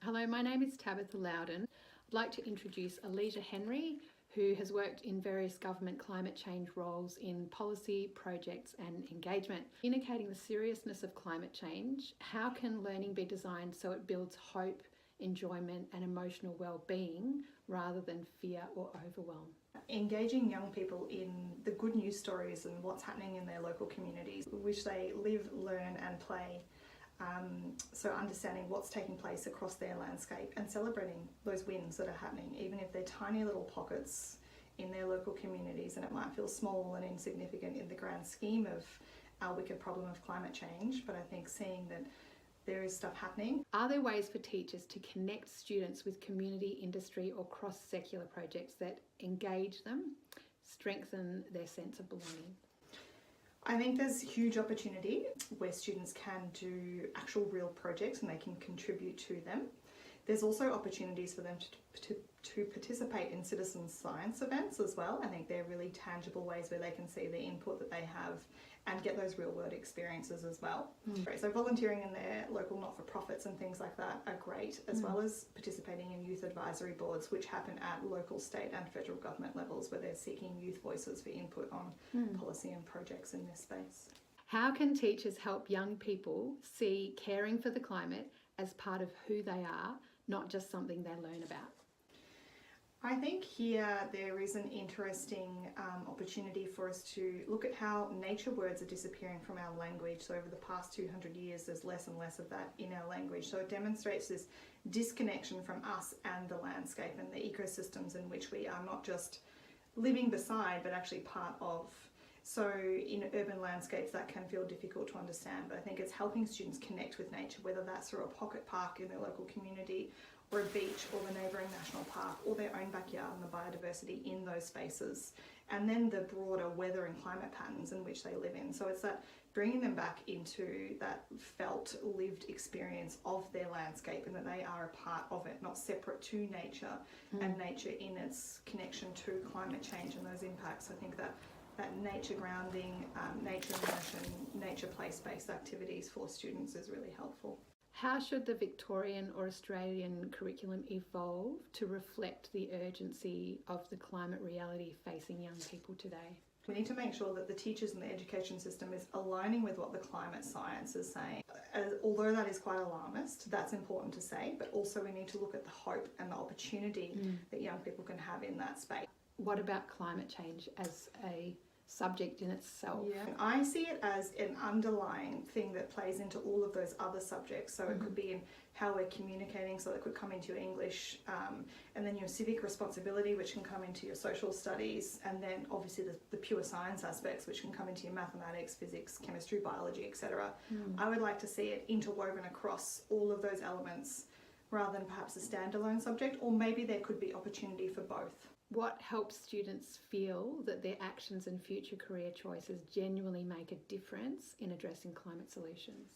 Hello, my name is Tabitha Lowdon. I'd like to introduce Aleisja Henry, who has worked in various government climate change roles in policy, projects and engagement. Communicating the seriousness of climate change, how can learning be designed so it builds hope, enjoyment and emotional well-being rather than fear or overwhelm? Engaging young people in the good news stories and what's happening in their local communities, which they live, learn and play. So understanding what's taking place across their landscape and celebrating those wins that are happening, even if they're tiny little pockets in their local communities, and it might feel small and insignificant in the grand scheme of our wicked problem of climate change. But I think seeing that there is stuff happening. Are there ways for teachers to connect students with community, industry or cross-secular projects that engage them, strengthen their sense of belonging? I think there's huge opportunity where students can do actual real projects and they can contribute to them. There's also opportunities for them to participate in citizen science events as well. I think they're really tangible ways where they can see the input that they have and get those real world experiences as well. So volunteering in their local not-for-profits and things like that are great, as well as participating in youth advisory boards, which happen at local, state and federal government levels, where they're seeking youth voices for input on policy and projects in this space. How can teachers help young people see caring for the climate as part of who they are, not just something they learn about? I think here there is an interesting opportunity for us to look at how nature words are disappearing from our language. So over the past 200 years, there's less and less of that in our language. So it demonstrates this disconnection from us and the landscape and the ecosystems in which we are not just living beside, but actually part of. So in urban landscapes that can feel difficult to understand, but I think it's helping students connect with nature, whether that's through a pocket park in their local community or a beach or the neighbouring national park or their own backyard and the biodiversity in those spaces, and then the broader weather and climate patterns in which they live in. So it's that bringing them back into that felt lived experience of their landscape and that they are a part of it, not separate to nature and nature in its connection to climate change and those impacts. I think that nature grounding, nature immersion, nature place-based activities for students is really helpful. How should the Victorian or Australian curriculum evolve to reflect the urgency of the climate reality facing young people today? We need to make sure that the teachers and the education system is aligning with what the climate science is saying. Although that is quite alarmist, that's important to say, but also we need to look at the hope and the opportunity that young people can have in that space. What about climate change as a subject in itself? Yeah, I see it as an underlying thing that plays into all of those other subjects. So it could be in how we're communicating, so it could come into your English, and then your civic responsibility, which can come into your social studies, and then obviously the pure science aspects, which can come into your mathematics, physics, chemistry, biology, etc. I would like to see it interwoven across all of those elements rather than perhaps a standalone subject, or maybe there could be opportunity for both. What helps students feel that their actions and future career choices genuinely make a difference in addressing climate solutions?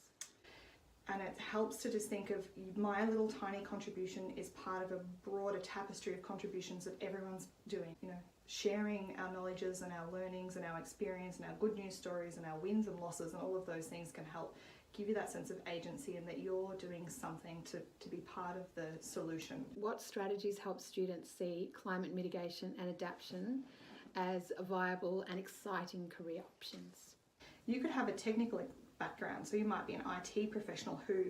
And it helps to just think of my little tiny contribution is part of a broader tapestry of contributions that everyone's doing. You know, sharing our knowledges and our learnings and our experience and our good news stories and our wins and losses and all of those things can help give you that sense of agency and that you're doing something to be part of the solution. What strategies help students see climate mitigation and adaptation as viable and exciting career options? You could have a technical background, so you might be an IT professional who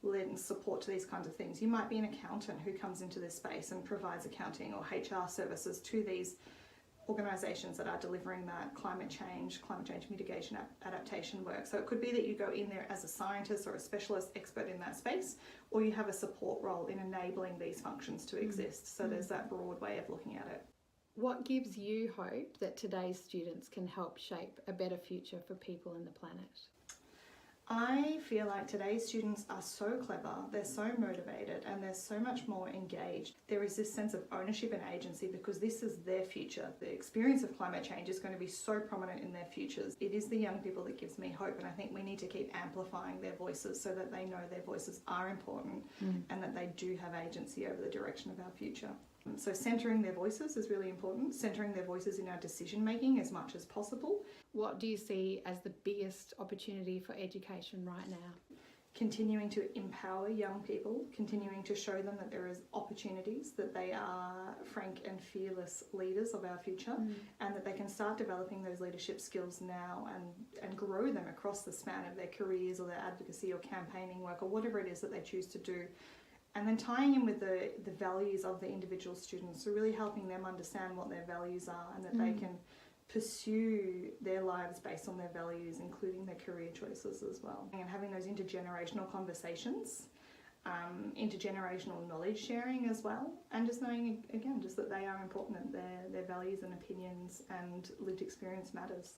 lends support to these kinds of things. You might be an accountant who comes into this space and provides accounting or HR services to these organisations that are delivering that climate change mitigation adaptation work. So it could be that you go in there as a scientist or a specialist expert in that space, or you have a support role in enabling these functions to exist. So there's that broad way of looking at it. What gives you hope that today's students can help shape a better future for people and the planet? I feel like today's students are so clever, they're so motivated, and they're so much more engaged. There is this sense of ownership and agency because this is their future. The experience of climate change is going to be so prominent in their futures. It is the young people that gives me hope, and I think we need to keep amplifying their voices so that they know their voices are important and that they do have agency over the direction of our future. So centering their voices is really important, centering their voices in our decision making as much as possible. What do you see as the biggest opportunity for education right now? continuing to empower young people, continuing to show them that there is opportunities, that they are frank and fearless leaders of our future, and that they can start developing those leadership skills now and grow them across the span of their careers or their advocacy or campaigning work or whatever it is that they choose to do. And then tying in with the values of the individual students, so really helping them understand what their values are and that they can pursue their lives based on their values, including their career choices as well. And having those intergenerational conversations, intergenerational knowledge sharing as well, and just knowing, again, just that they are important, that their values and opinions and lived experience matters.